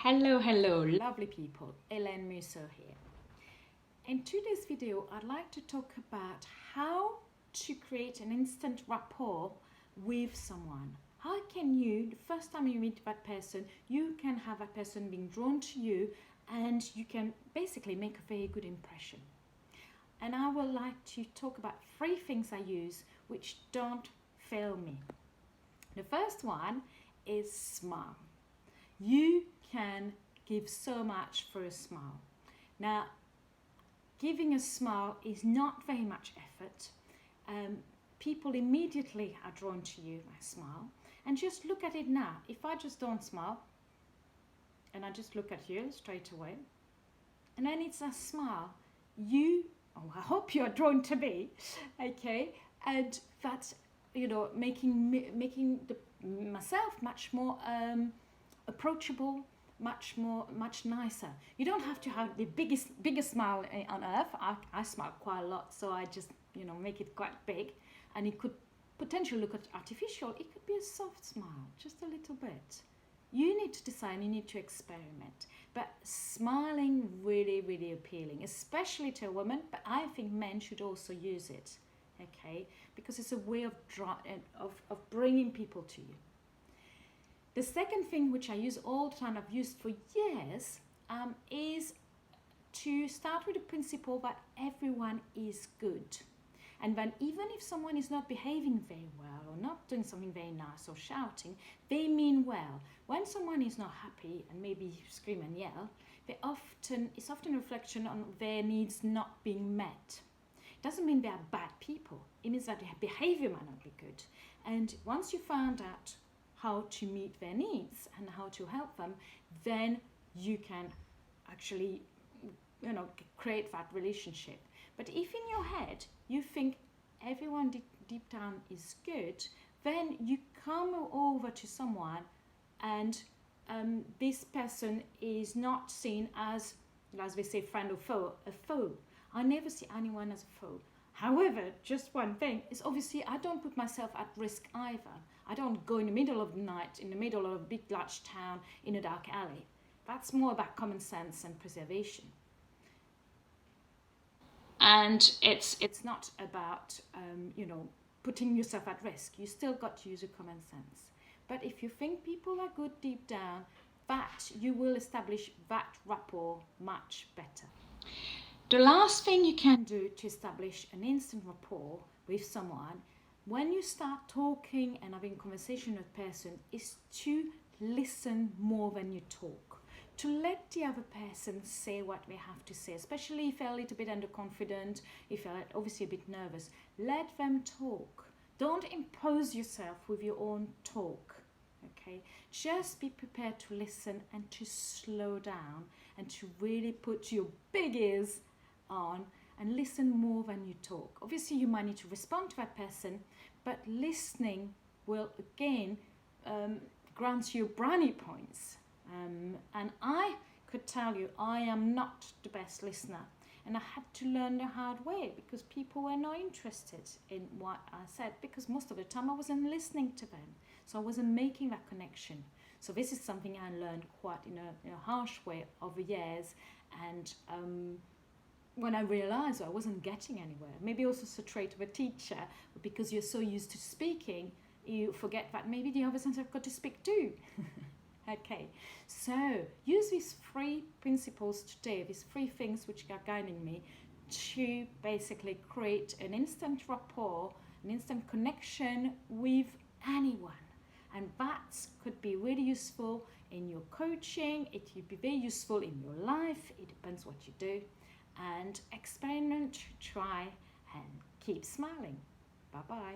Hello, lovely people. Helene here. In today's video, I'd like to talk about how to create an instant rapport with someone. How can you, the first time you meet that person, you can have that person being drawn to you and you can basically make a very good impression. And I would like to talk about 3 things I use which don't fail me. The first one is smile. You can give so much for a smile. Now, giving a smile is not very much effort. People immediately are drawn to you by smile. And just look at it now. If I just don't smile, and I just look at you straight away, and then it's a smile, I hope you're drawn to me, okay? And that's, making myself much more approachable, much nicer. You don't have to have the biggest smile on earth. I smile quite a lot, so I just make it quite big, and it could potentially look artificial. It could be a soft smile, just a little bit. You need to decide, you need to experiment, but smiling really appealing, especially to a woman, but I think men should also use it, okay, because it's a way of bringing people to you. The second thing, which I use all the time, I've used for years, is to start with the principle that everyone is good. And then even if someone is not behaving very well or not doing something very nice or shouting, they mean well. When someone is not happy and maybe scream and yell, it's often a reflection on their needs not being met. It doesn't mean they are bad people. It means that their behavior might not be good. And once you find out how to meet their needs and how to help them, then you can actually create that relationship. But if in your head you think everyone deep down is good, then you come over to someone and this person is not seen as we say, friend or foe, a foe. I never see anyone as a foe. However, just one thing is, obviously I don't put myself at risk either. I don't go in the middle of the night, in the middle of a big large town, in a dark alley. That's more about common sense and preservation. And it's not about, putting yourself at risk. You still got to use your common sense. But if you think people are good deep down, that you will establish that rapport much better. The last thing you can do to establish an instant rapport with someone when you start talking and having conversation with a person is to listen more than you talk. To let the other person say what they have to say, especially if they're a little bit underconfident, if they're obviously a bit nervous. Let them talk. Don't impose yourself with your own talk, okay? Just be prepared to listen and to slow down and to really put your big ears on and listen more than you talk. Obviously, you might need to respond to that person, but listening will again grant you brownie points. And I could tell you I am not the best listener, and I had to learn the hard way because people were not interested in what I said, because most of the time I wasn't listening to them, so I wasn't making that connection. So this is something I learned quite in a harsh way over years, and when I realized I wasn't getting anywhere, maybe also it's a trait of a teacher, because you're so used to speaking, you forget that maybe the other sense have got to speak too. Okay, so use these 3 principles today, these 3 things which are guiding me to basically create an instant rapport, an instant connection with anyone. And that could be really useful in your coaching, it could be very useful in your life, it depends what you do. And experiment, try, and keep smiling. Bye-bye.